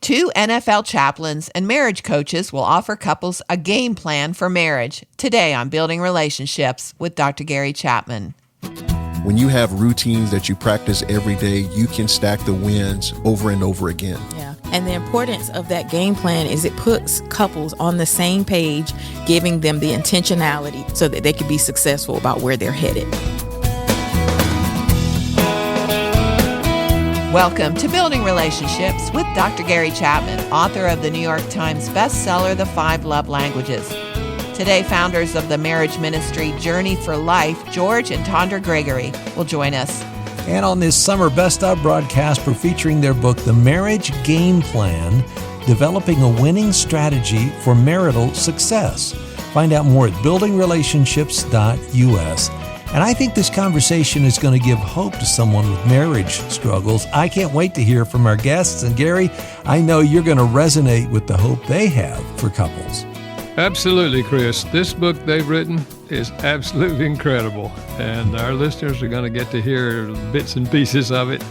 Two NFL chaplains and marriage coaches will offer couples a game plan for marriage today on Building Relationships with Dr. Gary Chapman. When you have routines that you practice every day, you can stack the wins over and over again. Yeah. And the importance of that game plan is it puts couples on the same page, giving them the intentionality so that they can be successful about where they're headed. Welcome to Building Relationships with Dr. Gary Chapman, author of the New York Times bestseller, The 5 Love Languages. Today, founders of the marriage ministry Journey for Life, George and Tondra Gregory, will join us. And on this summer Best Of broadcast, we're featuring their book, The Marriage Game Plan, Developing a Winning Strategy for Marital Success. Find out more at buildingrelationships.us. And I think this conversation is going to give hope to someone with marriage struggles. I can't wait to hear from our guests. And Gary, I know you're going to resonate with the hope they have for couples. Absolutely, Chris. This book they've written is absolutely incredible. And our listeners are going to get to hear bits and pieces of it.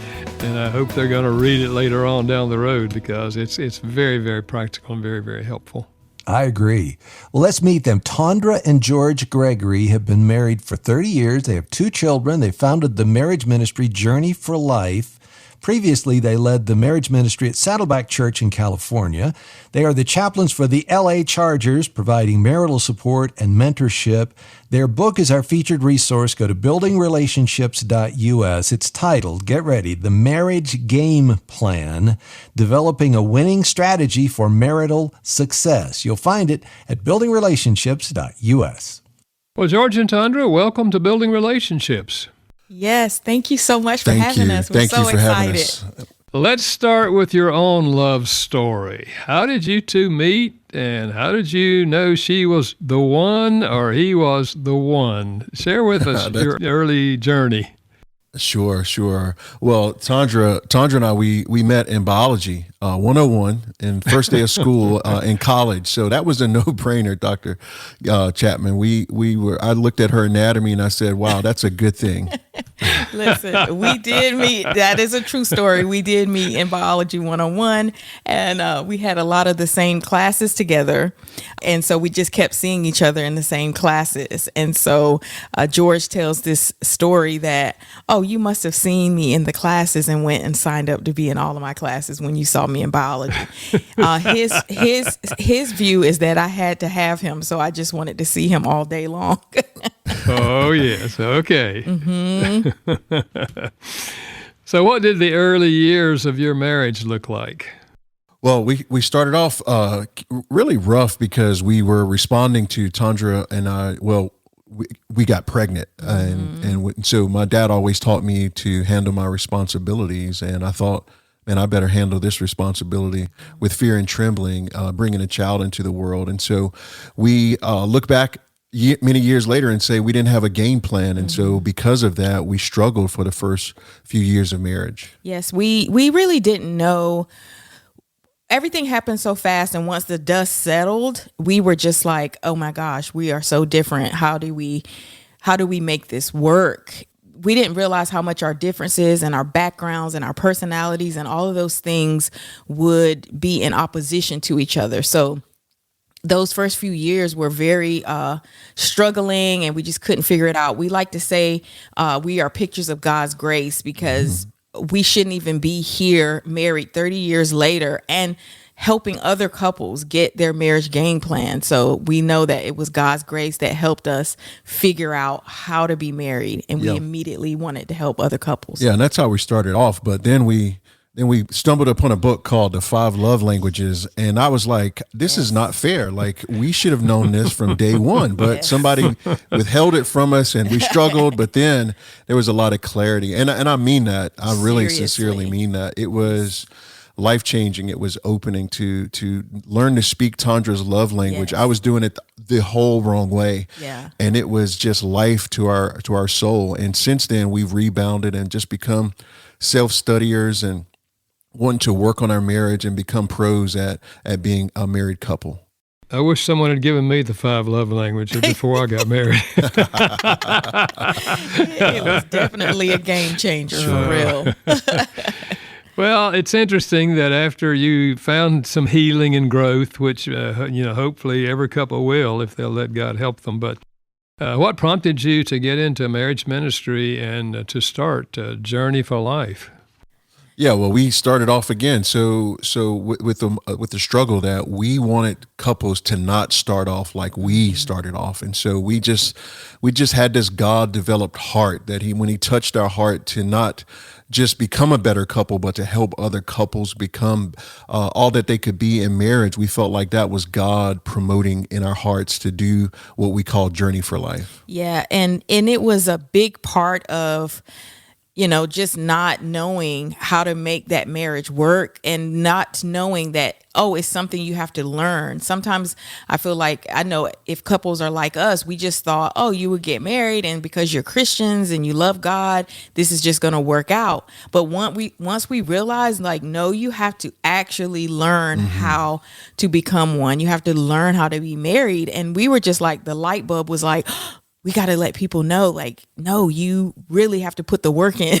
And I hope they're going to read it later on down the road because it's very, very practical and very, very helpful. I agree. Well, let's meet them. Tondra and George Gregory have been married for 30 years. They have 2 children. They founded the marriage ministry Journey for Life. Previously, they led the marriage ministry at Saddleback Church in California. They are the chaplains for the LA Chargers, providing marital support and mentorship. Their book is our featured resource. Go to buildingrelationships.us. It's titled, get ready, The Marriage Game Plan, Developing a Winning Strategy for Marital Success. You'll find it at buildingrelationships.us. Well, George and Tondra, welcome to Building Relationships. Yes, thank you so much for having us. We're so excited. Let's start with your own love story. How did you two meet, and how did you know she was the one or he was the one? Share with us your early journey. Sure. Well, Tondra and I, we met in biology 101 in first day of school in college. So that was a no-brainer, Dr. Chapman. I looked at her anatomy and I said, wow, that's a good thing. Listen, we did meet. That is a true story. We did meet in biology 101, and we had a lot of the same classes together. And so we just kept seeing each other in the same classes. And so George tells this story that, oh, you must have seen me in the classes and went and signed up to be in all of my classes when you saw me in biology. His view is that I had to have him, so I just wanted to see him all day long. Oh, yes. Okay. Mm-hmm. So what did the early years of your marriage look like? Well, we started off really rough because we were responding to Tondra and I. Well, we got pregnant, and so my dad always taught me to handle my responsibilities, and I thought, man, I better handle this responsibility with fear and trembling, bringing a child into the world. And so we look back many years later and say we didn't have a game plan. And so because of that, we struggled for the first few years of marriage. Yes, we really didn't know. Everything happened so fast. And once the dust settled, we were just like, oh my gosh, we are so different. How do we make this work? We didn't realize how much our differences and our backgrounds and our personalities and all of those things would be in opposition to each other. So those first few years were very struggling, and we just couldn't figure it out. We like to say we are pictures of God's grace because we shouldn't even be here married 30 years later and helping other couples get their marriage game plan. So we know that it was God's grace that helped us figure out how to be married, and we immediately wanted to help other couples. Yeah, and that's how we started off. But then we stumbled upon a book called The 5 Love Languages, and I was like, this is not fair. Like, we should have known this from day one, but somebody withheld it from us, and we struggled. But then there was a lot of clarity, and I mean that. I really sincerely mean that. It was life-changing. It was opening to learn to speak Tondra's love language. Yes. I was doing it the whole wrong way. Yeah. And it was just life to our soul. And since then, we've rebounded and just become self-studiers and wanting to work on our marriage and become pros at being a married couple. I wish someone had given me the 5 love languages before I got married. It was definitely a game changer, for real. Well, it's interesting that after you found some healing and growth, which, hopefully every couple will if they'll let God help them. But what prompted you to get into marriage ministry and to start Journey for Life? Yeah, well, we started off again. So with the struggle that we wanted couples to not start off like we started off, and so we just had this God developed heart that when he touched our heart to not just become a better couple, but to help other couples become all that they could be in marriage. We felt like that was God promoting in our hearts to do what we call Journey for Life. Yeah, and it was a big part of just not knowing how to make that marriage work, and not knowing that, it's something you have to learn. Sometimes I feel like, I know if couples are like us, we just thought, you would get married and because you're Christians and you love God, this is just going to work out. But once we realized, like, no, you have to actually learn how to become one. You have to learn how to be married. And we were just like, the light bulb was like, we got to let people know, like, no, you really have to put the work in.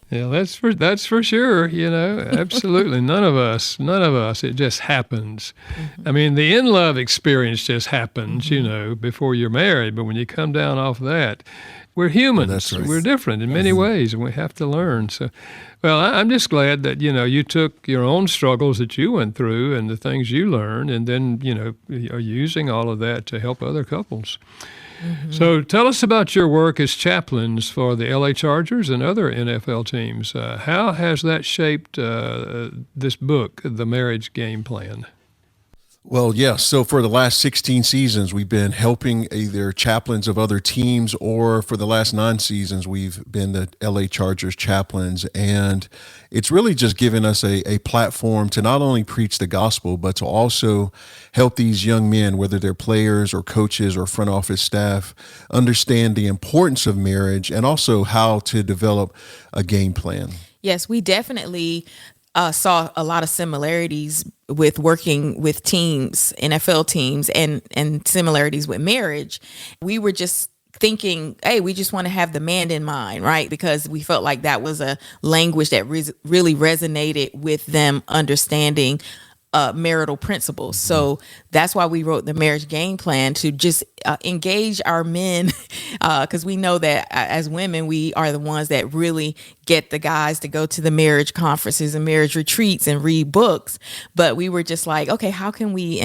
Yeah, that's for sure. Absolutely. None of us. It just happens. I mean, the in love experience just happens, before you're married. But when you come down off that, we're humans. That's right. We're different in many ways, and we have to learn. So, well, I'm just glad that you took your own struggles that you went through and the things you learned, and then are using all of that to help other couples. So tell us about your work as chaplains for the LA Chargers and other NFL teams. How has that shaped this book, The Marriage Game Plan? Well, yeah. So for the last 16 seasons, we've been helping either chaplains of other teams, or for the last 9 seasons, we've been the LA Chargers chaplains. And it's really just given us a platform to not only preach the gospel, but to also help these young men, whether they're players or coaches or front office staff, understand the importance of marriage and also how to develop a game plan. Yes, we definitely saw a lot of similarities with working with teams, NFL teams, and similarities with marriage. We were just thinking, hey, we just want to have the man in mind, right? Because we felt like that was a language that really resonated with them understanding marital principles. So that's why we wrote the marriage game plan, to just engage our men, because we know that as women, we are the ones that really get the guys to go to the marriage conferences and marriage retreats and read books. But we were just like, okay, how can we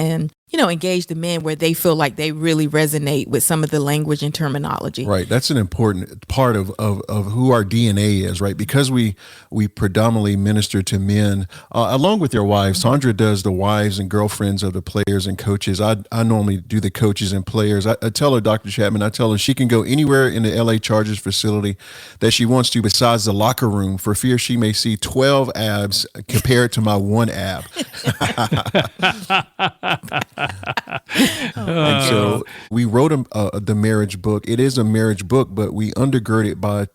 engage the men where they feel like they really resonate with some of the language and terminology. Right. That's an important part of who our DNA is, right? Because we predominantly minister to men, along with their wives. Tondra does the wives and girlfriends of the players and coaches. I normally do the coaches and players. I tell her, Dr. Chapman, I tell her she can go anywhere in the LA Chargers facility that she wants to besides the locker room, for fear she may see 12 abs compared to my one ab. And so we wrote the marriage book. It is a marriage book, but we undergird it by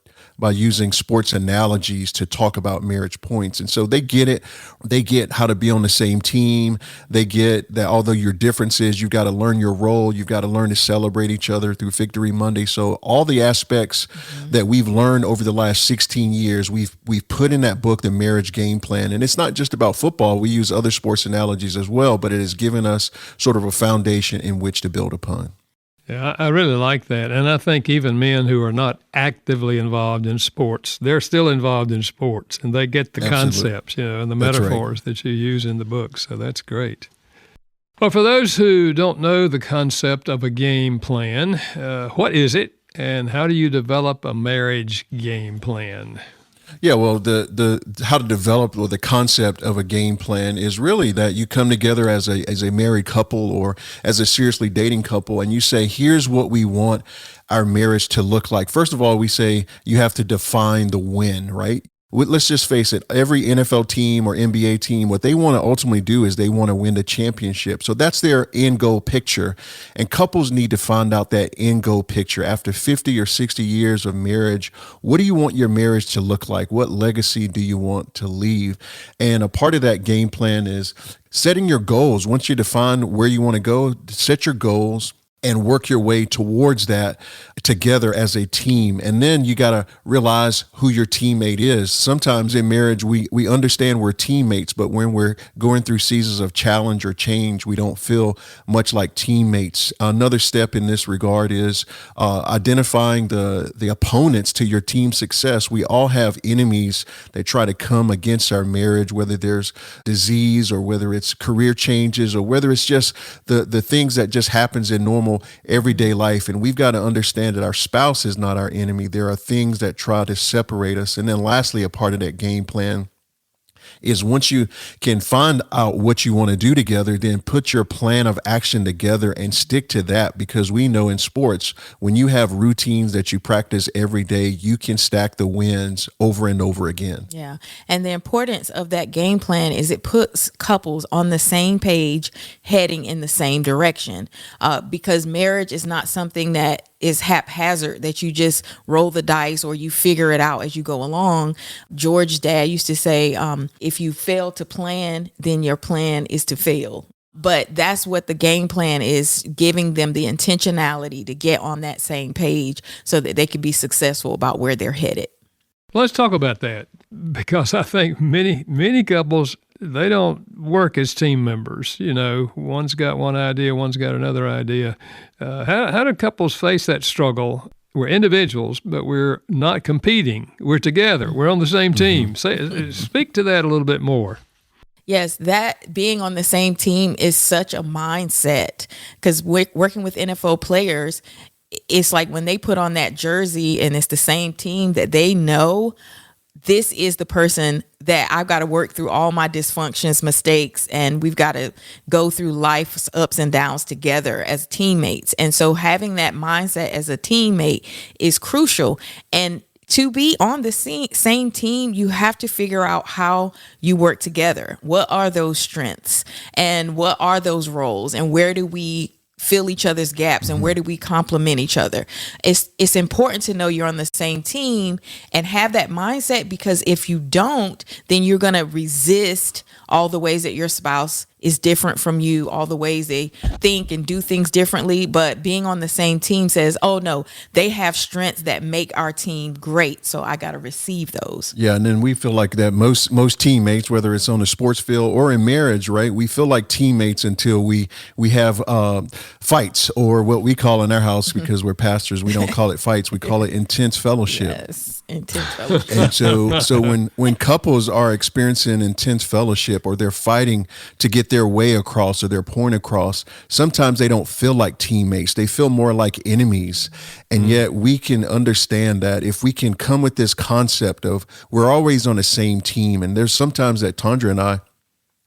using sports analogies to talk about marriage points. And so they get it. They get how to be on the same team. They get that although your differences, you've got to learn your role. You've got to learn to celebrate each other through Victory Monday. So all the aspects that we've learned over the last 16 years, we've put in that book, The Marriage Game Plan. And it's not just about football. We use other sports analogies as well, but it has given us sort of a foundation in which to build upon. Yeah, I really like that. And I think even men who are not actively involved in sports, they're still involved in sports, and they get the concepts, and the metaphors that you use in the book. So that's great. Well, for those who don't know the concept of a game plan, what is it, and how do you develop a marriage game plan? Yeah, well, the how to develop the concept of a game plan is really that you come together as a married couple or as a seriously dating couple, and you say, here's what we want our marriage to look like. First of all, we say you have to define the win, right? Let's just face it, every NFL team or NBA team, what they want to ultimately do is they want to win the championship. So that's their end goal picture. And couples need to find out that end goal picture. After 50 or 60 years of marriage, what do you want your marriage to look like? What legacy do you want to leave? And a part of that game plan is setting your goals. Once you define where you want to go, set your goals. and work your way towards that together as a team. And then you got to realize who your teammate is. Sometimes in marriage, we understand we're teammates, but when we're going through seasons of challenge or change, we don't feel much like teammates. Another step in this regard is identifying the opponents to your team's success. We all have enemies that try to come against our marriage, whether there's disease or whether it's career changes or whether it's just the things that just happens in normal everyday life. And we've got to understand that our spouse is not our enemy. There are things that try to separate us. And then lastly, a part of that game plan is once you can find out what you want to do together, then put your plan of action together and stick to that, because we know in sports, when you have routines that you practice every day, you can stack the wins over and over again. Yeah. And the importance of that game plan is it puts couples on the same page, heading in the same direction, because marriage is not something that is haphazard, that you just roll the dice or you figure it out as you go along. George's dad used to say, if you fail to plan, then your plan is to fail. But that's what the game plan is, giving them the intentionality to get on that same page so that they can be successful about where they're headed. Let's talk about that, because I think many couples, they don't work as team members. You know, one's got one idea, one's got another idea. How do couples face that struggle? We're individuals, but we're not competing. We're together. We're on the same team. Speak to that a little bit more. Yes, that being on the same team is such a mindset, because working with NFL players, it's like when they put on that jersey and it's the same team, that they know this is the person that I've got to work through all my dysfunctions, mistakes, and we've got to go through life's ups and downs together as teammates. And so having that mindset as a teammate is crucial. And to be on the same team, you have to figure out how you work together. What are those strengths and what are those roles, and where do we fill each other's gaps, and where do we complement each other? It's important to know you're on the same team and have that mindset, because if you don't, then you're going to resist all the ways that your spouse is different from you, all the ways they think and do things differently. But being on the same team says, oh no, they have strengths that make our team great, so I got to receive those. Yeah, and then we feel like that most teammates, whether it's on the sports field or in marriage, right? We feel like teammates until we have fights, or what we call in our house, because we're pastors, we don't call it fights, we call it intense fellowship. Yes, intense fellowship. And so when couples are experiencing intense fellowship, or they're fighting to get their way across or their point across, sometimes they don't feel like teammates. They feel more like enemies. And yet we can understand that if we can come with this concept of we're always on the same team. And there's sometimes that Tondra and I,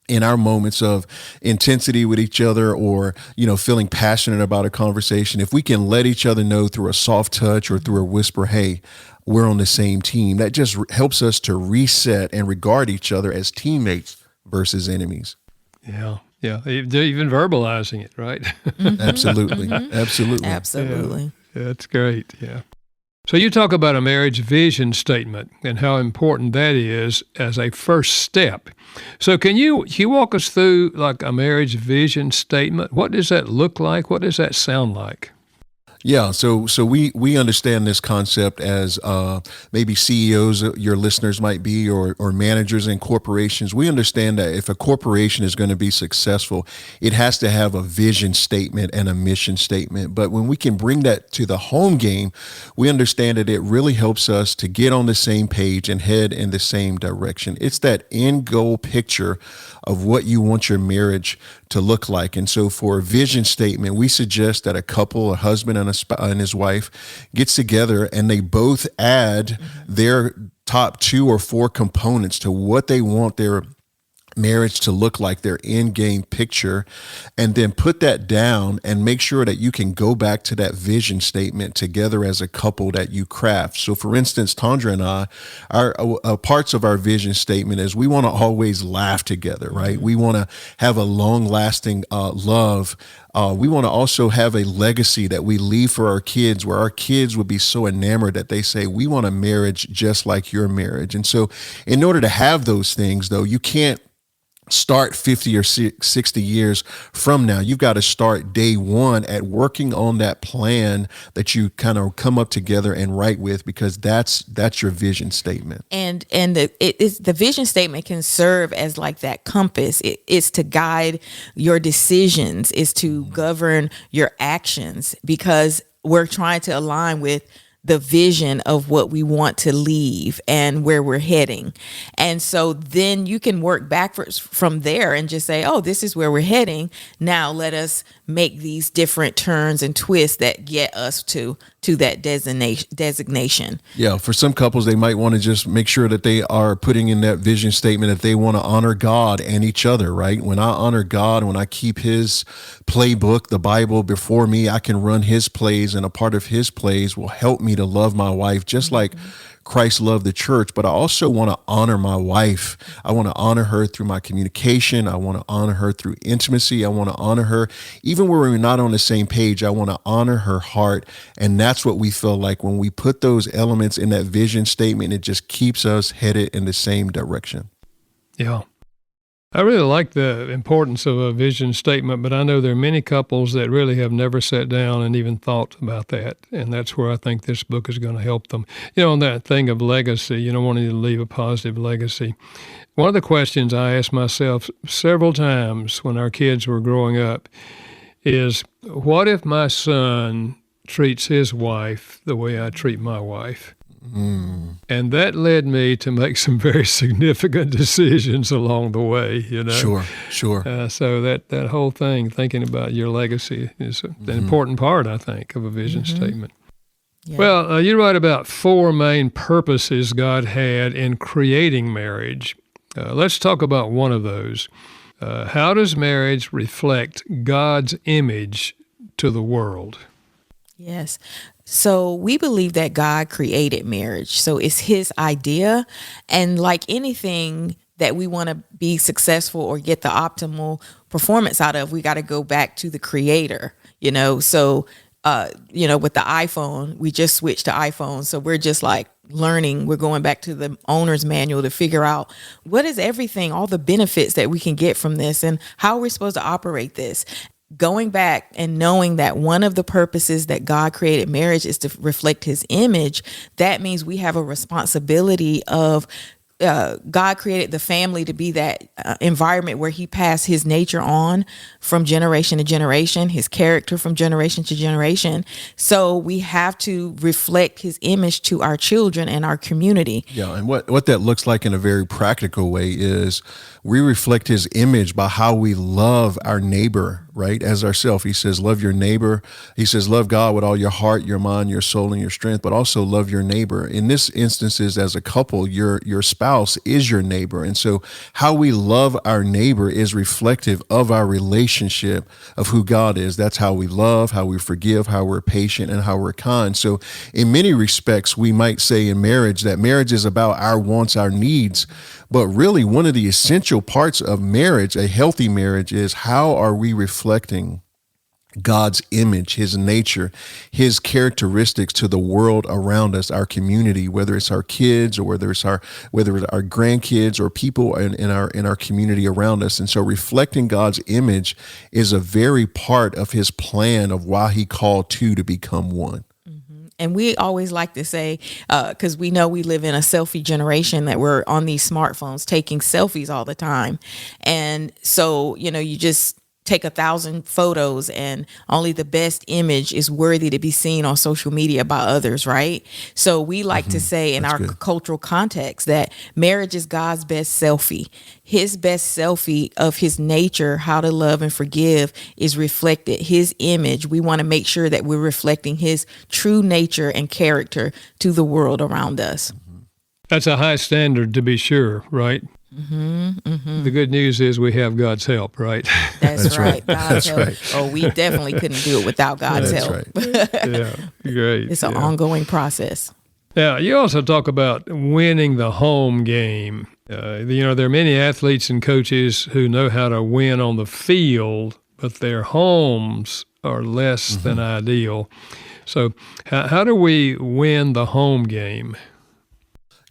in our moments of intensity with each other, or, feeling passionate about a conversation, if we can let each other know through a soft touch or through a whisper, hey, we're on the same team, that just helps us to reset and regard each other as teammates versus enemies. Yeah. Even verbalizing it, right? Absolutely. Absolutely. Yeah, that's great. Yeah. So you talk about a marriage vision statement and how important that is as a first step. So can you walk us through like a marriage vision statement? What does that look like? What does that sound like? Yeah, so we understand this concept as maybe CEOs, your listeners might be, or managers in corporations. We understand that if a corporation is going to be successful, it has to have a vision statement and a mission statement. But when we can bring that to the home game, we understand that it really helps us to get on the same page and head in the same direction. It's that end goal picture of what you want your marriage to look like. And so for a vision statement, we suggest that a couple, a husband and his wife, gets together and they both add their top 2 or 4 components to what they want their marriage to look like, their end game picture, and then put that down and make sure that you can go back to that vision statement together as a couple that you craft. So for instance, Tondra and I, our parts of our vision statement is we want to always laugh together, right? We want to have a long lasting love. We want to also have a legacy that we leave for our kids, where our kids would be so enamored that they say, we want a marriage just like your marriage. And so in order to have those things, though, you can't start 50 or 60 years from now. You've got to start day one at working on that plan that you kind of come up together and write with, because that's your vision statement. And the vision statement can serve as like that compass. It's to guide your decisions, is to govern your actions, because we're trying to align with the vision of what we want to leave and where we're heading. And so then you can work backwards from there and just say, oh, this is where we're heading. Now let us make these different turns and twists that get us to that designation. Yeah, for some couples, they might want to just make sure that they are putting in that vision statement that they want to honor God and each other, right? When I honor God, when I keep his playbook, the Bible, before me, I can run his plays, and a part of his plays will help me to love my wife just like Christ loved the church. But I also want to honor my wife. I want to honor her through my communication. I want to honor her through intimacy. I want to honor her even when we're not on the same page. I want to honor her heart. And that's what we feel like when we put those elements in that vision statement, it just keeps us headed in the same direction. Yeah. I really like the importance of a vision statement, but I know there are many couples that really have never sat down and even thought about that. And that's where I think this book is going to help them. On that thing of legacy, wanting to leave a positive legacy. One of the questions I asked myself several times when our kids were growing up is, what if my son treats his wife the way I treat my wife? And that led me to make some very significant decisions along the way, Sure. So that whole thing, thinking about your legacy, is an important part, I think, of a vision statement. Yeah. Well, you write about 4 main purposes God had in creating marriage. Let's talk about one of those. How does marriage reflect God's image to the world? Yes. So we believe that God created marriage. So it's his idea. And like anything that we want to be successful or get the optimal performance out of, we got to go back to the creator, So, with the iPhone, we just switched to iPhone. So we're just like learning. We're going back to the owner's manual to figure out what is everything, all the benefits that we can get from this and how we're supposed to operate this. Going back and knowing that one of the purposes that God created marriage is to reflect his image, that means we have a responsibility of God created the family to be that environment where he passed his nature on from generation to generation, his character from generation to generation. So we have to reflect his image to our children and our community. Yeah, and what that looks like in a very practical way is we reflect his image by how we love our neighbor, right, as ourselves. He says, love your neighbor. He says, love God with all your heart, your mind, your soul, and your strength, but also love your neighbor. In this instances, as a couple, your spouse is your neighbor. And so how we love our neighbor is reflective of our relationship of who God is. That's how we love, how we forgive, how we're patient, and how we're kind. So in many respects, we might say in marriage that marriage is about our wants, our needs. But really, one of the essential parts of marriage, a healthy marriage, is how are we reflecting God's image, his nature, his characteristics to the world around us, our community, whether it's our kids or whether it's our grandkids or people in our community around us. And so reflecting God's image is a very part of his plan of why he called two to become one. And we always like to say, because we know we live in a selfie generation, that we're on these smartphones taking selfies all the time. And so, you just take 1,000 photos and only the best image is worthy to be seen on social media by others, right? So we like to say in our cultural context that marriage is God's best selfie. His best selfie of his nature, how to love and forgive, is reflected. His image, we want to make sure that we're reflecting his true nature and character to the world around us. That's a high standard, to be sure, right? The good news is we have God's help, right? That's right. God's help. Right. Oh, we definitely couldn't do it without God's help. Right. Yeah, great. It's an ongoing process. Now, you also talk about winning the home game. There are many athletes and coaches who know how to win on the field, but their homes are less than ideal. So how do we win the home game?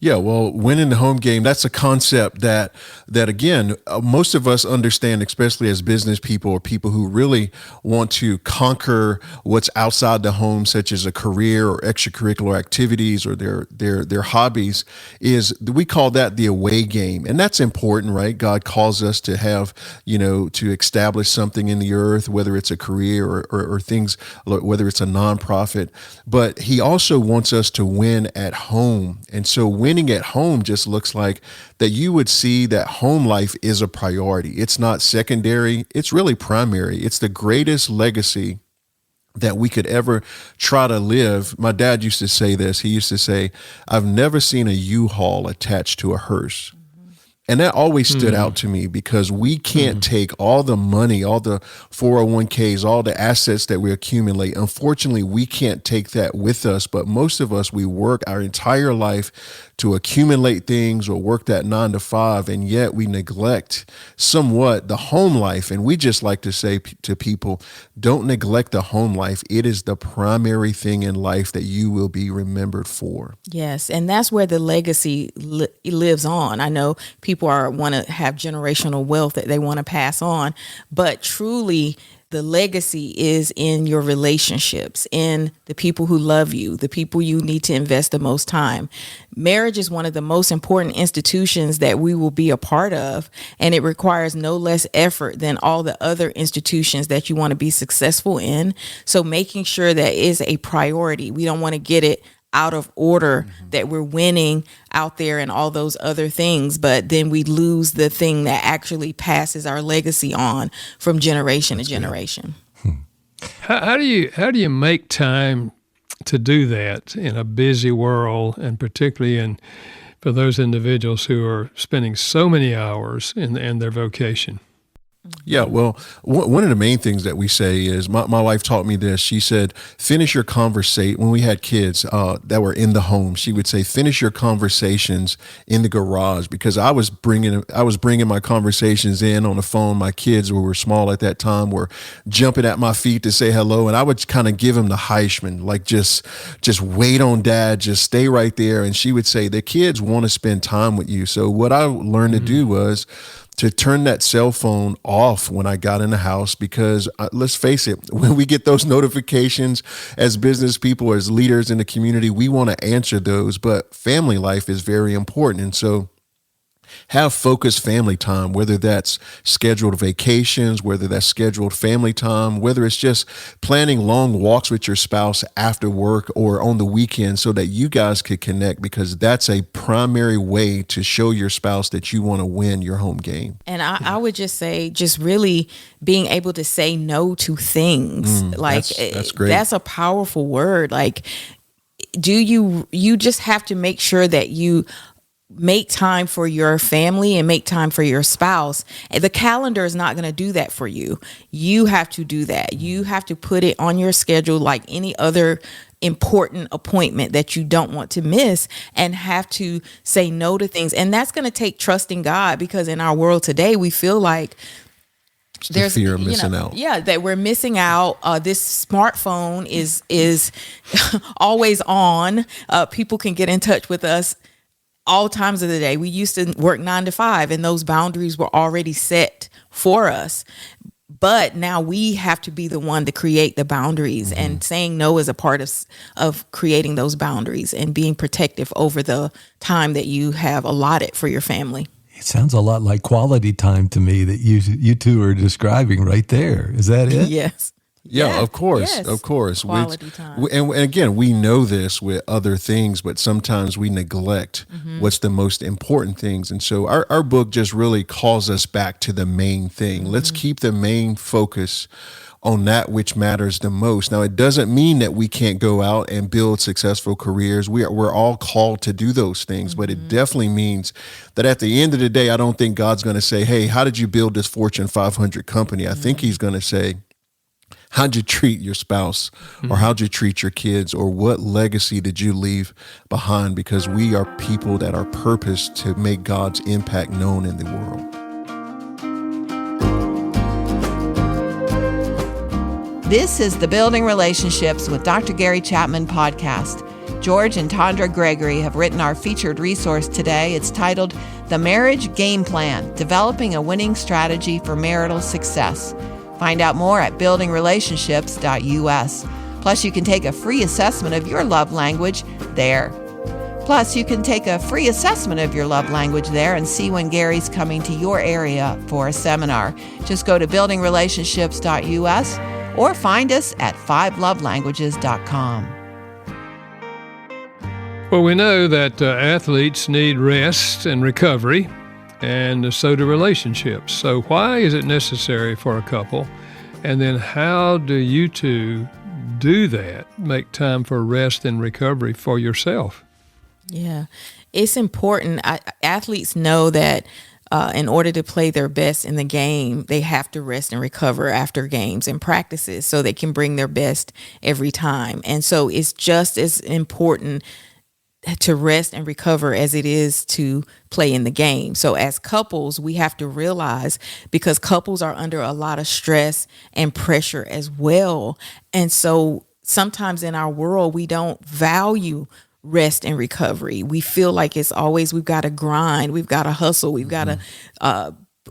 Yeah, well, winning the home game, that's a concept that again, most of us understand, especially as business people or people who really want to conquer what's outside the home, such as a career or extracurricular activities or their hobbies, is we call that the away game. And that's important, right? God calls us to have, to establish something in the earth, whether it's a career or things, whether it's a nonprofit, but he also wants us to win at home. And so winning at home just looks like that you would see that home life is a priority. It's not secondary. It's really primary. It's the greatest legacy that we could ever try to live. My dad used to say this. He used to say, I've never seen a U-Haul attached to a hearse. And that always stood out to me because we can't take all the money, all the 401ks, all the assets that we accumulate. Unfortunately, we can't take that with us. But most of us, we work our entire life to accumulate things or work that 9 to 5. And yet we neglect somewhat the home life. And we just like to say to people, don't neglect the home life. It is the primary thing in life that you will be remembered for. Yes. And that's where the legacy lives on. I know people want to have generational wealth that they want to pass on, but truly the legacy is in your relationships, in the people who love you, the people you need to invest the most time. Marriage is one of the most important institutions that we will be a part of, and it requires no less effort than all the other institutions that you want to be successful in. So making sure that is a priority. We don't want to get it out of order, that we're winning out there and all those other things, but then we lose the thing that actually passes our legacy on from generation to generation. How do you make time to do that in a busy world, and particularly for those individuals who are spending so many hours in their vocation? Yeah, well, one of the main things that we say is, my wife taught me this. She said, finish your conversation. When we had kids that were in the home, she would say, finish your conversations in the garage, because I was bringing my conversations in on the phone. My kids, who were small at that time, were jumping at my feet to say hello, and I would kind of give them the Heisman, like just wait on dad, just stay right there. And she would say, the kids want to spend time with you. So what I learned to do was to turn that cell phone off when I got in the house, because let's face it, when we get those notifications as business people, as leaders in the community, we want to answer those, but family life is very important. And so have focused family time, whether that's scheduled vacations, whether that's scheduled family time, whether it's just planning long walks with your spouse after work or on the weekend so that you guys could connect, because that's a primary way to show your spouse that you want to win your home game. And I would just say, just really being able to say no to things. That's great. That's a powerful word. Like, you just have to make sure that you make time for your family and make time for your spouse. The calendar is not going to do that for you. You have to do that. You have to put it on your schedule like any other important appointment that you don't want to miss, and have to say no to things. And that's going to take trusting God, because in our world today, we feel like there's the fear of missing out. Yeah, that we're missing out. This smartphone is always on. People can get in touch with us all times of the day. We used to work 9 to 5, and those boundaries were already set for us. But now we have to be the one to create the boundaries, and saying no is a part of creating those boundaries and being protective over the time that you have allotted for your family. It sounds a lot like quality time to me that you two are describing right there. Is that it? Yes. Yeah, of course, yes. of course. Quality time. And again, we know this with other things, but sometimes we neglect what's the most important things. And so our book just really calls us back to the main thing. Let's keep the main focus on that which matters the most. Now, it doesn't mean that we can't go out and build successful careers. We're all called to do those things, but it definitely means that at the end of the day, I don't think God's going to say, hey, how did you build this Fortune 500 company? I think he's going to say, how'd you treat your spouse, or how'd you treat your kids, or what legacy did you leave behind? Because we are people that are purposed to make God's impact known in the world. This is the Building Relationships with Dr. Gary Chapman podcast. George and Tondra Gregory have written our featured resource today. It's titled The Marriage Game Plan, Developing a Winning Strategy for Marital Success. Find out more at buildingrelationships.us. Plus, you can take a free assessment of your love language there. And see when Gary's coming to your area for a seminar. Just go to buildingrelationships.us or find us at 5lovelanguages.com. Well, we know that athletes need rest and recovery, and so do relationships. So why is it necessary for a couple? And then how do you two do that, make time for rest and recovery for yourself? Yeah, it's important. Athletes know that in order to play their best in the game, they have to rest and recover after games and practices so they can bring their best every time. And so it's just as important to rest and recover as it is to play in the game. So as couples, we have to realize, because couples are under a lot of stress and pressure as well. And so sometimes in our world, we don't value rest and recovery. We feel like it's always, we've got to grind, we've got to hustle, we've got to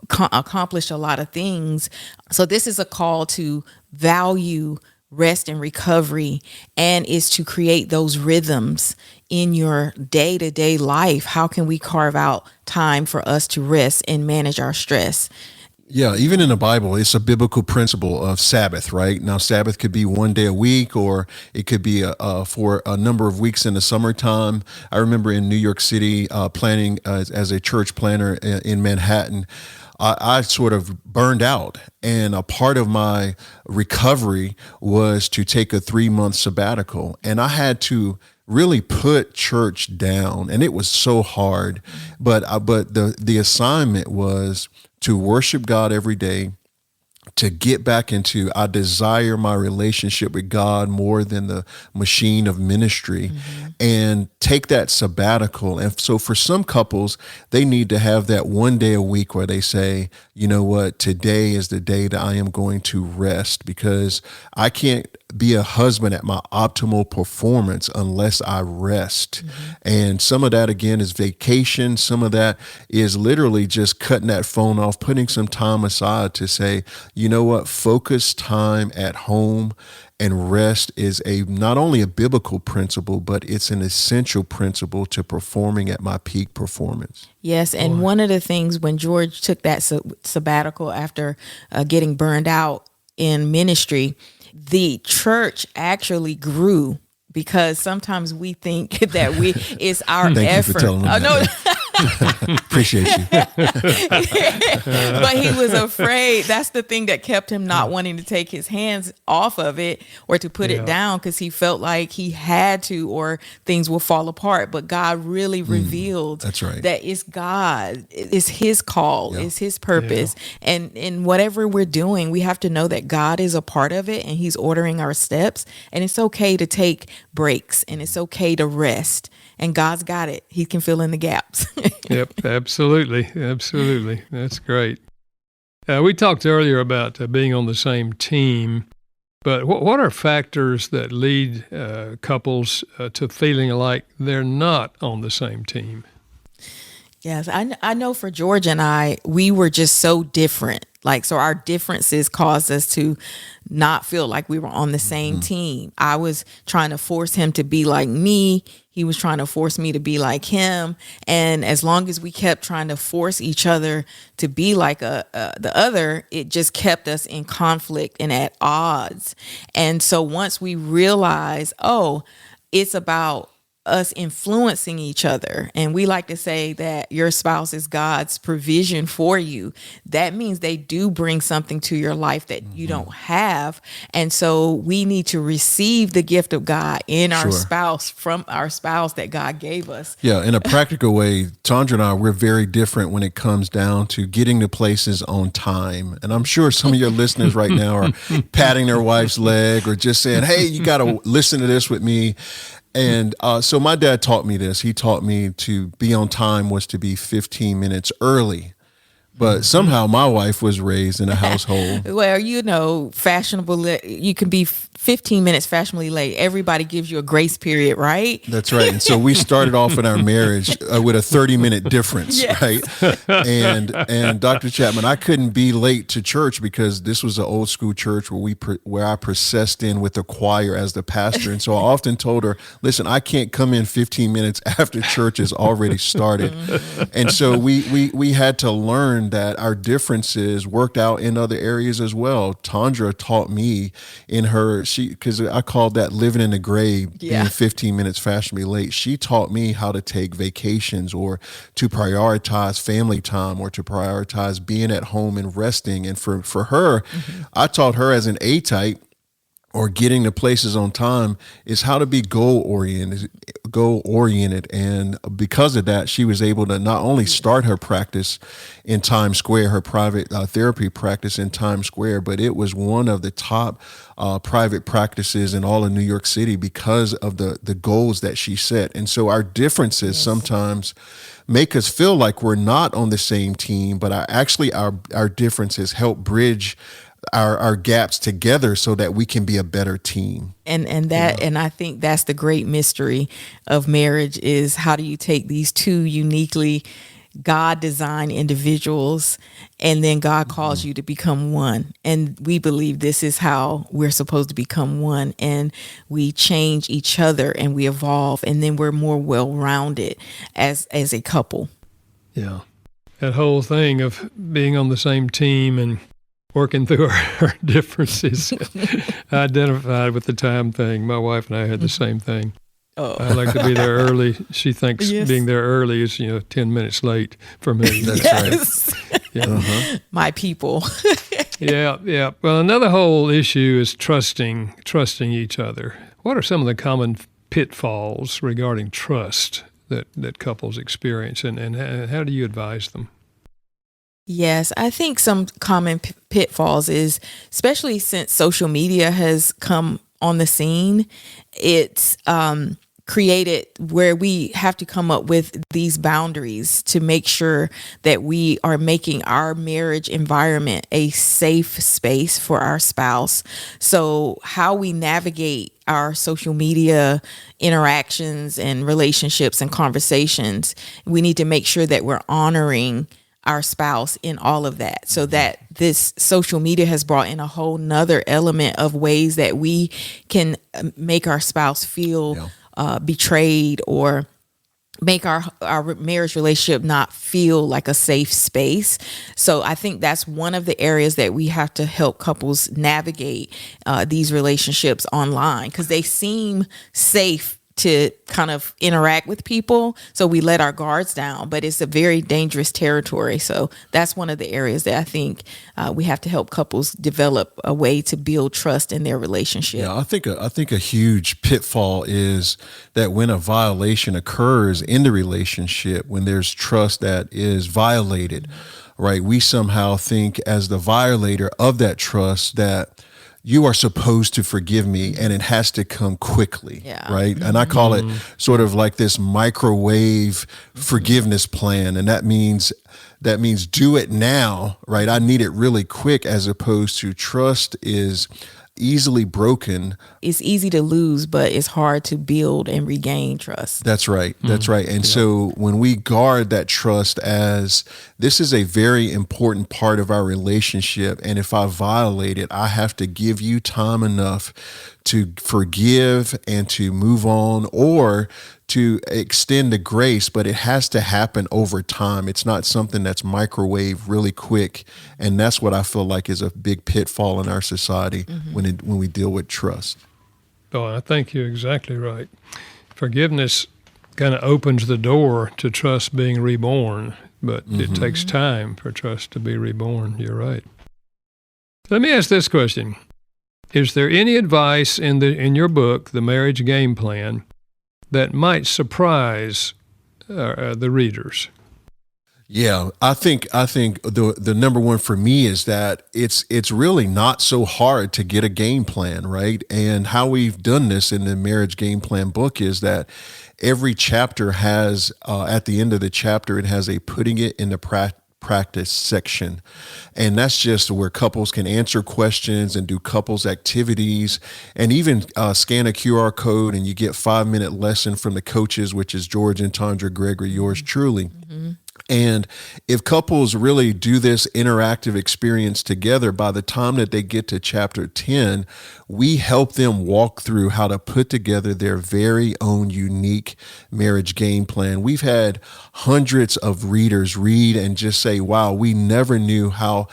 accomplish a lot of things. So this is a call to value rest and recovery, and is to create those rhythms in your day-to-day life. How can we carve out time for us to rest and manage our stress? Yeah, even in the Bible, it's a biblical principle of Sabbath, right? Now, Sabbath could be one day a week, or it could be for a number of weeks in the summertime. I remember in New York City, planning as a church planner in Manhattan, I sort of burned out, and a part of my recovery was to take a 3-month sabbatical, and I had to really put church down, and it was so hard. But the assignment was to worship God every day, to get back into, I desire my relationship with God more than the machine of ministry, and take that sabbatical. And so for some couples, they need to have that one day a week where they say, you know what, today is the day that I am going to rest, because I can't be a husband at my optimal performance unless I rest. And some of that, again, is vacation. Some of that is literally just cutting that phone off, putting some time aside to say, you know what, focus time at home and rest is not only a biblical principle, but it's an essential principle to performing at my peak performance. Yes, and one of the things when George took that sabbatical after getting burned out in ministry, the church actually grew, because sometimes we think that it's our Thank effort. You for telling me that. Appreciate you. But he was afraid. That's the thing that kept him not wanting to take his hands off of it or to put it down, because he felt like he had to, or things will fall apart. But God really revealed that's right. that it's God, it's his call, it's his purpose. And in whatever we're doing, we have to know that God is a part of it, and he's ordering our steps. And it's okay to take breaks, and it's okay to rest. And God's got it. He can fill in the gaps. Yep, absolutely. Absolutely. That's great. We talked earlier about being on the same team, but what are factors that lead couples to feeling like they're not on the same team? Yes, I know for George and I, we were just so different. So our differences caused us to not feel like we were on the same team. I was trying to force him to be like me. He was trying to force me to be like him. And as long as we kept trying to force each other to be like the other, it just kept us in conflict and at odds. And so once we realized, it's about us influencing each other. And we like to say that your spouse is God's provision for you. That means they do bring something to your life that you don't have. And so we need to receive the gift of God in our spouse, from our spouse that God gave us. Yeah, in a practical way, Tondra and I, we're very different when it comes down to getting to places on time. And I'm sure some of your listeners right now are patting their wife's leg or just saying, hey, you got to listen to this with me. And so my dad taught me this. He taught me to be on time was to be 15 minutes early. But somehow my wife was raised in a household. Well, fashionable. You can be 15 minutes fashionably late. Everybody gives you a grace period, right? That's right. And so we started off in our marriage with a 30-minute difference, Yes. right? And Dr. Chapman, I couldn't be late to church because this was an old school church where I processed in with the choir as the pastor. And so I often told her, listen, I can't come in 15 minutes after church has already started. And so we had to learn that our differences worked out in other areas as well. Tondra taught me in her, because I called that living in the gray, being 15 minutes fashionably late. She taught me how to take vacations or to prioritize family time or to prioritize being at home and resting. And for her, I taught her as an A-type, or getting to places on time, is how to be goal oriented. And because of that, she was able to not only start her practice in Times Square, her private therapy practice in Times Square, but it was one of the top private practices in all of New York City because of the goals that she set. And so our differences sometimes make us feel like we're not on the same team, but our differences help bridge our gaps together so that we can be a better team. And I think that's the great mystery of marriage, is how do you take these two uniquely God-designed individuals, and then God calls you to become one. And we believe this is how we're supposed to become one, and we change each other and we evolve, and then we're more well-rounded as a couple. Yeah. That whole thing of being on the same team and working through our differences. I identified with the time thing. My wife and I had the same thing. Oh. I like to be there early. She thinks being there early is, 10 minutes late for me. That's right. Yeah. My people. Yeah. Well, another whole issue is trusting each other. What are some of the common pitfalls regarding trust that couples experience, and how do you advise them? Yes, I think some common pitfalls is, especially since social media has come on the scene, it's created where we have to come up with these boundaries to make sure that we are making our marriage environment a safe space for our spouse. So how we navigate our social media interactions and relationships and conversations, we need to make sure that we're honoring our spouse in all of that, so that this social media has brought in a whole nother element of ways that we can make our spouse feel betrayed, or make our marriage relationship not feel like a safe space. So I think that's one of the areas that we have to help couples navigate these relationships online, because they seem safe to kind of interact with people. So we let our guards down, but it's a very dangerous territory. So that's one of the areas that I think we have to help couples develop a way to build trust in their relationship. Yeah, I think a huge pitfall is that when a violation occurs in the relationship, when there's trust that is violated, right? We somehow think as the violator of that trust that you are supposed to forgive me, and it has to come quickly, right? And I call it sort of like this microwave forgiveness plan, and that means do it now, right? I need it really quick, as opposed to trust is easily broken. It's easy to lose, but it's hard to build and regain trust. That's right. That's right. And so when we guard that trust as this is a very important part of our relationship, and if I violate it, I have to give you time enough to forgive and to move on, or to extend the grace, but it has to happen over time. It's not something that's microwave really quick. And that's what I feel like is a big pitfall in our society when we deal with trust. Oh, I think you're exactly right. Forgiveness kind of opens the door to trust being reborn, but it takes time for trust to be reborn. You're right. Let me ask this question. Is there any advice in your book, The Marriage Game Plan, that might surprise the readers? Yeah, I think the number one for me is that it's really not so hard to get a game plan, right? And how we've done this in the Marriage Game Plan book is that every chapter has, at the end of the chapter, it has a putting it into practice section. And that's just where couples can answer questions and do couples activities, and even scan a QR code and you get 5-minute lesson from the coaches, which is George and Tondra Gregory, yours truly. And if couples really do this interactive experience together, by the time that they get to chapter 10, we help them walk through how to put together their very own unique marriage game plan. We've had hundreds of readers read and just say, wow, we never knew how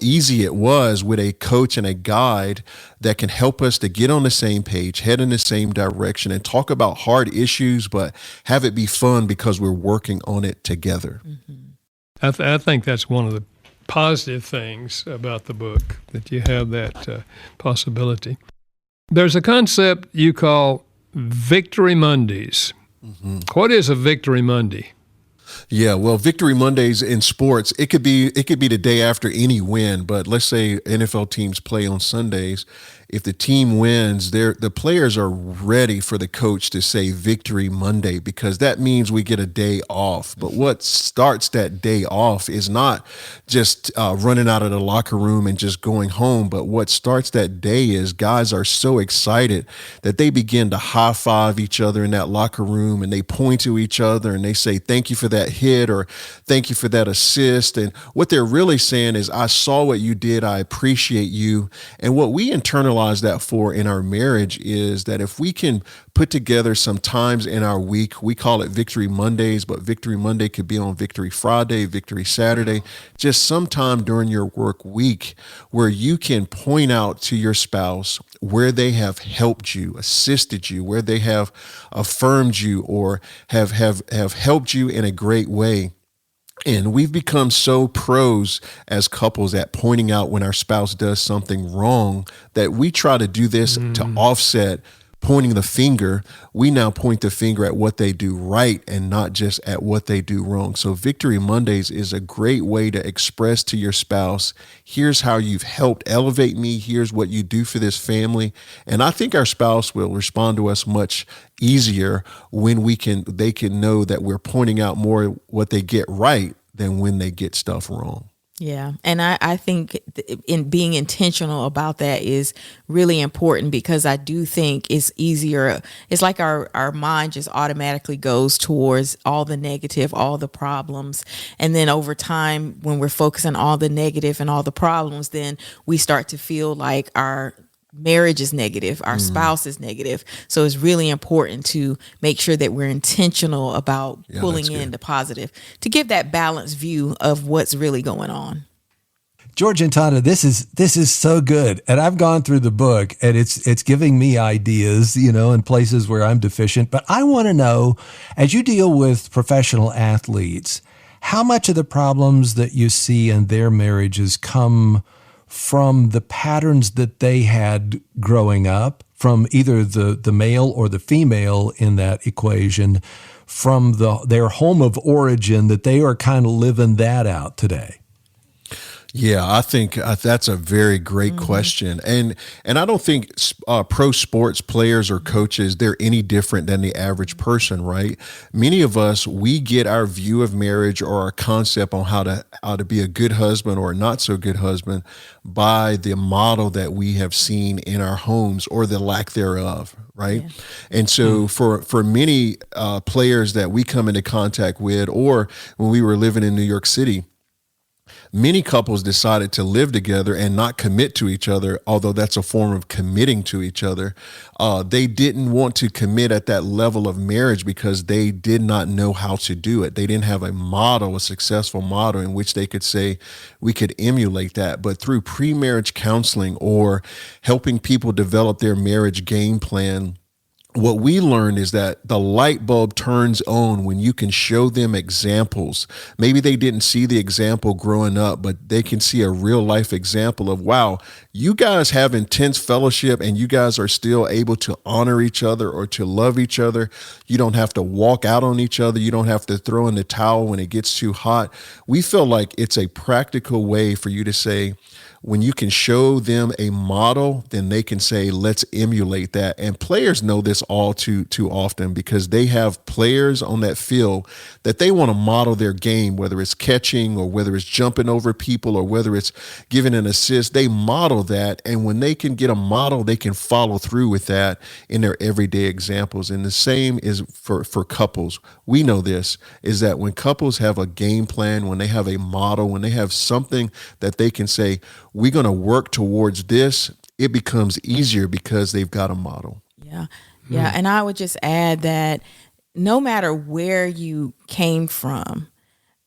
easy it was with a coach and a guide that can help us to get on the same page, head in the same direction, and talk about hard issues, but have it be fun because we're working on it together. I think that's one of the positive things about the book, that you have that possibility. There's a concept you call Victory Mondays. What is a Victory Monday? Yeah, well, Victory Mondays in sports, it could be the day after any win, but let's say NFL teams play on Sundays. If the team wins, the players are ready for the coach to say Victory Monday, because that means we get a day off. But what starts that day off is not just running out of the locker room and just going home, but what starts that day is guys are so excited that they begin to high five each other in that locker room, and they point to each other and they say, thank you for that hit, or thank you for that assist. And what they're really saying is, I saw what you did, I appreciate you. And what we internalize that for in our marriage is that if we can put together some times in our week, we call it Victory Mondays, but Victory Monday could be on Victory Friday, Victory Saturday, just sometime during your work week where you can point out to your spouse where they have helped you, assisted you, where they have affirmed you, or have helped you in a great way. And we've become so pros as couples at pointing out when our spouse does something wrong that we try to do this to offset pointing the finger. We now point the finger at what they do right and not just at what they do wrong. So Victory Mondays is a great way to express to your spouse, here's how you've helped elevate me. Here's what you do for this family. And I think our spouse will respond to us much easier when they can know that we're pointing out more what they get right than when they get stuff wrong. Yeah. And I think in being intentional about that is really important, because I do think it's easier. It's like our mind just automatically goes towards all the negative, all the problems. And then over time, when we're focusing on all the negative and all the problems, then we start to feel like our marriage is negative, our spouse is negative. So it's really important to make sure that we're intentional about pulling in the positive to give that balanced view of what's really going on. George and Tondra, this is so good. And I've gone through the book and it's giving me ideas, in places where I'm deficient. But I want to know, as you deal with professional athletes, how much of the problems that you see in their marriages come from the patterns that they had growing up, from either the male or the female in that equation, from their home of origin, that they are kind of living that out today? Yeah, I think that's a very great question. And I don't think pro sports players or coaches, they're any different than the average person, right? Many of us, we get our view of marriage or our concept on how to be a good husband or a not so good husband by the model that we have seen in our homes or the lack thereof, right? Yeah. And so for many players that we come into contact with, or when we were living in New York City, many couples decided to live together and not commit to each other, although that's a form of committing to each other. They didn't want to commit at that level of marriage because they did not know how to do it. They didn't have a successful model in which they could say, we could emulate that. But through pre-marriage counseling or helping people develop their marriage game plan, what we learned is that the light bulb turns on when you can show them examples. Maybe they didn't see the example growing up, but they can see a real life example of, wow, you guys have intense fellowship and you guys are still able to honor each other or to love each other. You don't have to walk out on each other. You don't have to throw in the towel when it gets too hot. We feel like it's a practical way for you to say, when you can show them a model, then they can say, let's emulate that. And players know this us all too often, because they have players on that field that they want to model their game, whether it's catching or whether it's jumping over people or whether it's giving an assist. They model that, and when they can get a model, they can follow through with that in their everyday examples. And the same is for couples. We know this, is that when couples have a game plan, when they have a model, when they have something that they can say, we're going to work towards this, it becomes easier because they've got a model. Yeah. Yeah. And I would just add that no matter where you came from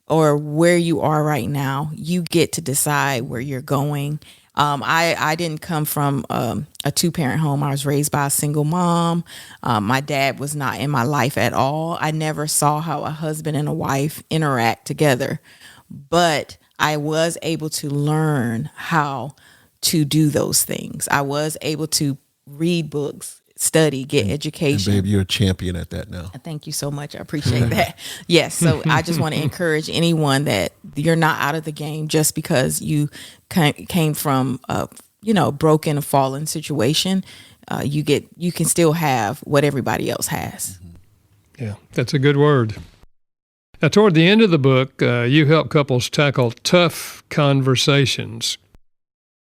or where you are right now, you get to decide where you're going. I didn't come from a two-parent home. I was raised by a single mom. My dad was not in my life at all. I never saw how a husband and a wife interact together, but I was able to learn how to do those things. I was able to read books, study, get education. And babe, you're a champion at that now. Thank you so much. I appreciate that. Yes. So I just want to encourage anyone that you're not out of the game just because you came from a broken, fallen situation. You can still have what everybody else has. Yeah, that's a good word. Now, toward the end of the book, you help couples tackle tough conversations.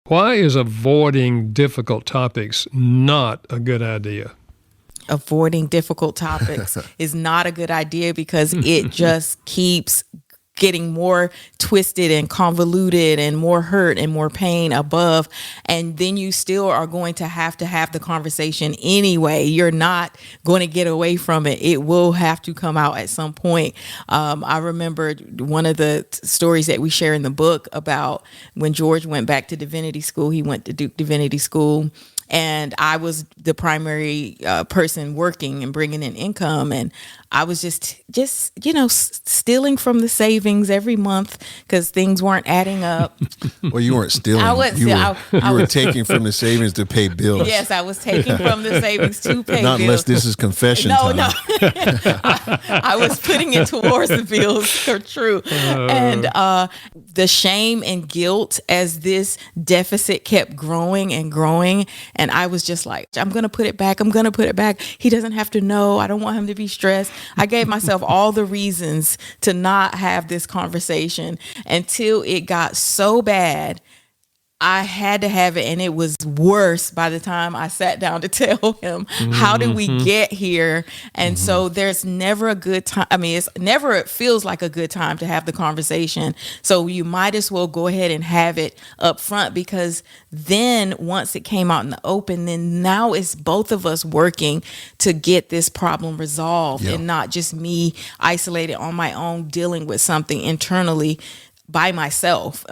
Why is avoiding difficult topics not a good idea? Avoiding difficult topics is not a good idea because it just keeps getting more twisted and convoluted and more hurt and more pain above. And then you still are going to have the conversation anyway. You're not going to get away from it. It will have to come out at some point. I remember one of the stories that we share in the book about when George went back to divinity school. He went to Duke Divinity School. And I was the primary person working and bringing in income. And I was just stealing from the savings every month because things weren't adding up. Well, you weren't stealing. You were taking from the savings to pay bills. Yes, I was taking from the savings to pay Not bills. unless this is confession time. No. I was putting it towards the bills. They're true. And the shame and guilt as this deficit kept growing and growing. And I was just like, I'm going to put it back. He doesn't have to know. I don't want him to be stressed. I gave myself all the reasons to not have this conversation until it got so bad. I had to have it, and it was worse by the time I sat down to tell him, how did we get here? And so there's never a good time. I mean, it feels like a good time to have the conversation. So you might as well go ahead and have it up front, because then once it came out in the open, then now it's both of us working to get this problem resolved and not just me isolated on my own dealing with something internally by myself.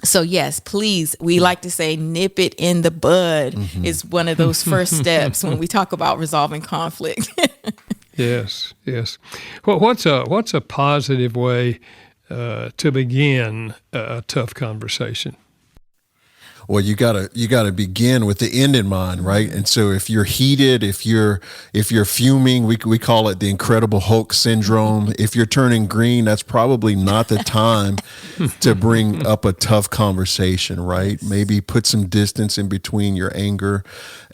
So yes, please, we like to say nip it in the bud is one of those first steps when we talk about resolving conflict. Yes. Well, what's a positive way to begin a tough conversation? Well, you gotta begin with the end in mind, right? And so if you're heated, if you're fuming, we call it the Incredible Hulk syndrome. If you're turning green, that's probably not the time to bring up a tough conversation, right? Maybe put some distance in between your anger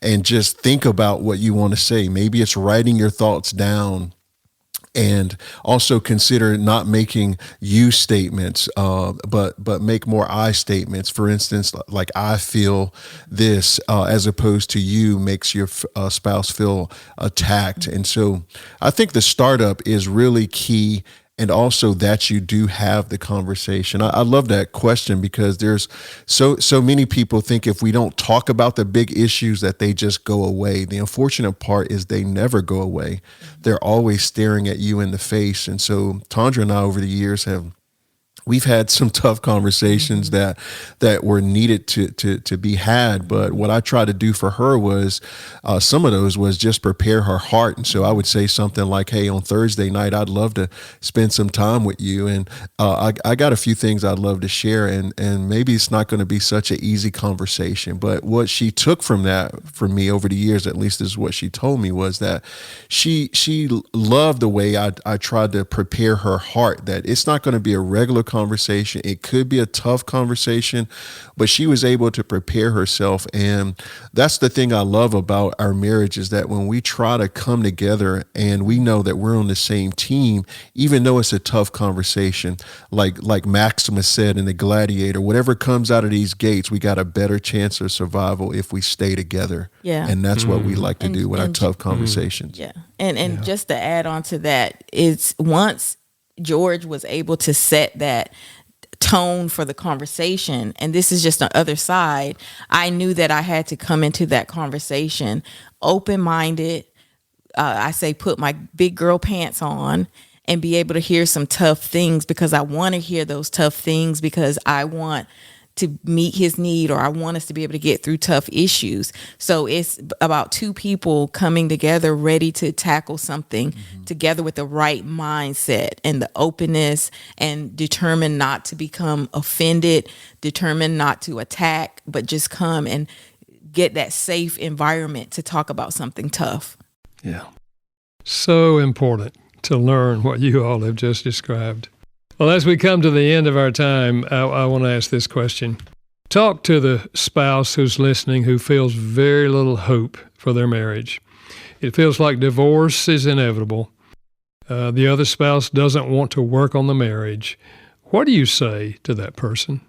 and just think about what you want to say. Maybe it's writing your thoughts down. And also consider not making you statements, but make more I statements. For instance, like I feel this, as opposed to you makes your spouse feel attacked. And so I think the startup is really key. And also that you do have the conversation. I love that question because there's so many people think if we don't talk about the big issues that they just go away. The unfortunate part is they never go away. They're always staring at you in the face. And so Tondra and I over the years we've had some tough conversations that were needed to be had. But what I tried to do for her was some of those was just prepare her heart. And so I would say something like, hey, on Thursday night, I'd love to spend some time with you. And I got a few things I'd love to share. And maybe it's not going to be such an easy conversation. But what she took from that, from me over the years, at least is what she told me, was that she loved the way I tried to prepare her heart, that it's not going to be a regular conversation. conversation. It could be a tough conversation, but she was able to prepare herself. And that's the thing I love about our marriage, is that when we try to come together and we know that we're on the same team, even though it's a tough conversation, like Maximus said in The Gladiator, whatever comes out of these gates, we got a better chance of survival if we stay together. Yeah. And that's what we like to do with our tough conversations. Yeah. And just to add on to that, it's once George was able to set that tone for the conversation, and this is just the other side, I knew that I had to come into that conversation open-minded. I say put my big girl pants on and be able to hear some tough things, because I want to hear those tough things, because I want to meet his need, or I want us to be able to get through tough issues. So it's about two people coming together ready to tackle something together with the right mindset and the openness, and determined not to become offended, determined not to attack, but just come and get that safe environment to talk about something tough. Yeah. So important to learn what you all have just described. Well, as we come to the end of our time, I want to ask this question. Talk to the spouse who's listening who feels very little hope for their marriage. It feels like divorce is inevitable. The other spouse doesn't want to work on the marriage. What do you say to that person?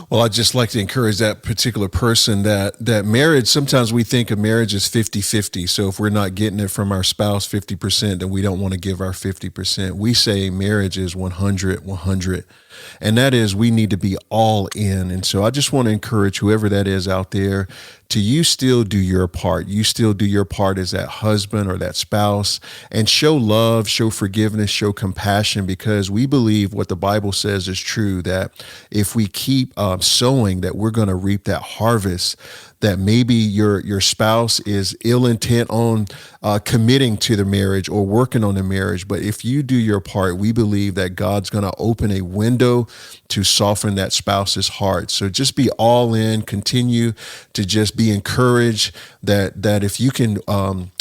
Well, I'd just like to encourage that particular person that marriage, sometimes we think of marriage as 50-50. So if we're not getting it from our spouse 50%, then we don't want to give our 50%. We say marriage is 100. And that is, we need to be all in. And so I just want to encourage whoever that is out there to you still do your part. You still do your part as that husband or that spouse, and show love, show forgiveness, show compassion, because we believe what the Bible says is true, that if we keep sowing, that we're going to reap that harvest. That maybe your spouse is ill intent on committing to the marriage or working on the marriage. But if you do your part, we believe that God's going to open a window to soften that spouse's heart. So just be all in, continue to just be encouraged that if you can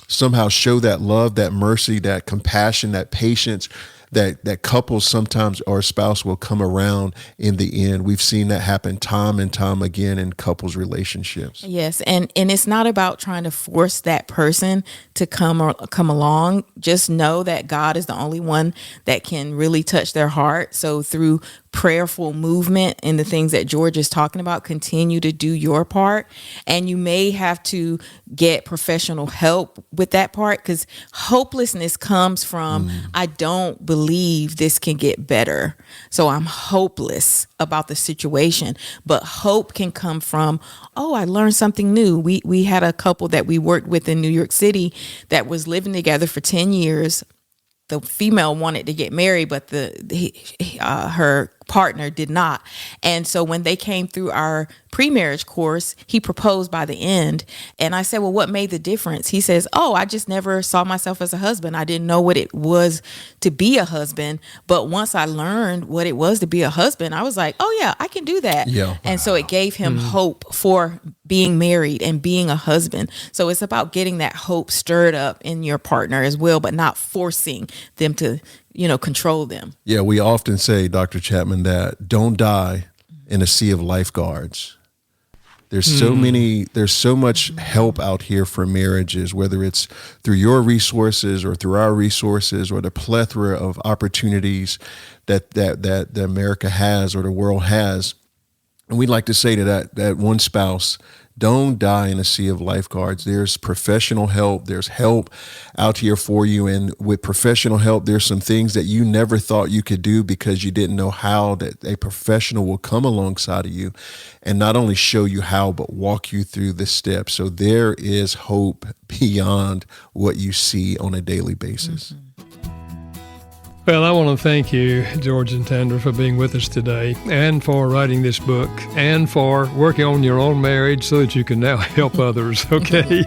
somehow show that love, that mercy, that compassion, that patience, that couples sometimes, or a spouse will come around in the end. We've seen that happen time and time again in couples relationships. Yes, and it's not about trying to force that person to come along. Just know that God is the only one that can really touch their heart. So through prayerful movement and the things that George is talking about, continue to do your part. And you may have to get professional help with that part, because hopelessness comes from, I don't believe this can get better, so I'm hopeless about the situation. But hope can come from, oh, I learned something new. We had a couple that we worked with in New York City that was living together for 10 years. The female wanted to get married, but her partner did not. And so when they came through our pre-marriage course, he proposed by the end. And I said, well, what made the difference? He says, oh, I just never saw myself as a husband. I didn't know what it was to be a husband. But once I learned what it was to be a husband, I was like, oh yeah, I can do that. Yeah. And so it gave him hope for being married and being a husband. So it's about getting that hope stirred up in your partner as well, but not forcing them to, control them. Yeah, we often say, Dr. Chapman, that don't die in a sea of lifeguards. There's so much help out here for marriages, whether it's through your resources or through our resources, or the plethora of opportunities that America has or the world has. And we'd like to say to that one spouse, don't die in a sea of lifeguards. There's professional help. There's help out here for you. And with professional help, there's some things that you never thought you could do because you didn't know how, that a professional will come alongside of you and not only show you how, but walk you through the steps. So there is hope beyond what you see on a daily basis. Mm-hmm. Well, I want to thank you, George and Tondra, for being with us today, and for writing this book, and for working on your own marriage so that you can now help others, okay?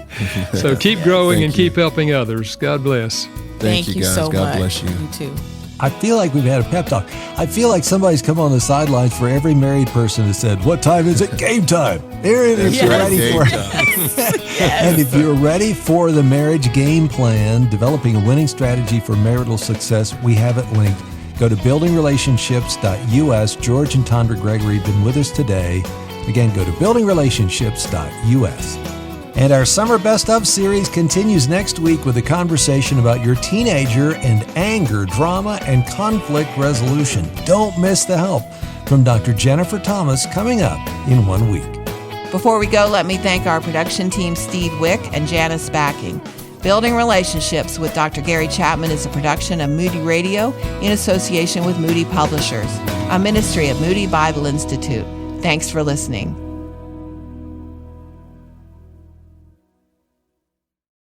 So keep growing and keep helping others. God bless. Thank you, guys. so God much. bless you. You too. I feel like we've had a pep talk. I feel like somebody's come on the sidelines for every married person that said, what time is it? Game time. Here it is. That's You're right, ready game for time. it. And if you're ready for the marriage game plan, developing a winning strategy for marital success, we have it linked Go to buildingrelationships.us. George and Tondra Gregory have been with us today. Again, go to buildingrelationships.us. And our Summer Best Of series continues next week with a conversation about your teenager and anger, drama, and conflict resolution. Don't miss the help from Dr. Jennifer Thomas coming up in 1 week. Before we go, let me thank our production team, Steve Wick and Janice Backing. Building Relationships with Dr. Gary Chapman is a production of Moody Radio in association with Moody Publishers, a ministry of Moody Bible Institute. Thanks for listening.